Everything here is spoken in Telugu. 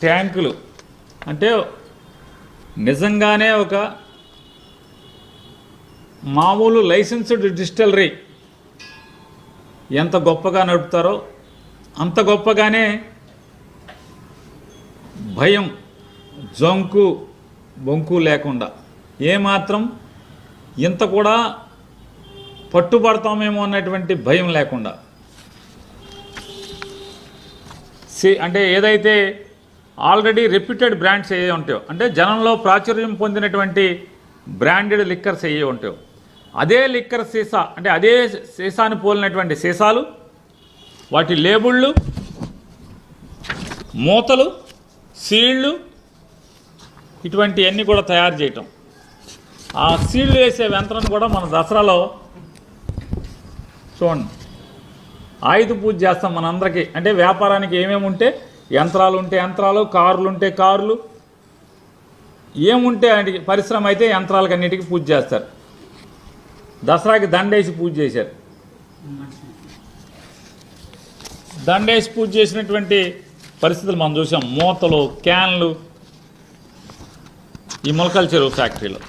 ట్యాంకులు అంటే నిజంగానే ఒక మామూలు లైసెన్స్డ్ డిస్టిలరీ ఎంత గొప్పగా నడుపుతారో అంత గొప్పగానే భయం, జంకు బొంకు లేకుండా ఏమాత్రం ఇంత కూడా పట్టుబడతామేమో అన్నటువంటి భయం లేకుండా అంటే ఏదైతే ఆల్రెడీ రెప్యూటెడ్ బ్రాండ్స్ ఏ ఉంటాయో అంటే జనంలో ప్రాచుర్యం పొందినటువంటి బ్రాండెడ్ లిక్కర్స్ ఏ ఉంటాయో అదే లిక్కర్ సీసా అంటే అదే సీసాని పోలినటువంటి సీసాలు, వాటి లేబుళ్ళు, మూతలు, సీళ్ళు ఇటువంటివన్నీ కూడా తయారు చేయటం. ఆ సీళ్ళు వేసే యంత్రం కూడా మన దసరాలో చూడండి ఆయుధ పూజ చేస్తాం మనందరికీ. అంటే వ్యాపారానికి ఏమేమి ఉంటే యంత్రాలు ఉంటే యంత్రాలు, కార్లు ఉంటే కార్లు, ఏముంటే పరిశ్రమ అయితే యంత్రాలకు అన్నిటికీ పూజ చేస్తారు. దసరాకి దండేసి పూజ చేశారు. దండేసి పూజ చేసినటువంటి పరిస్థితులు మనం చూసాం. మూతలు, క్యాన్లు ఈ మొలకల చెరువు ఫ్యాక్టరీలో.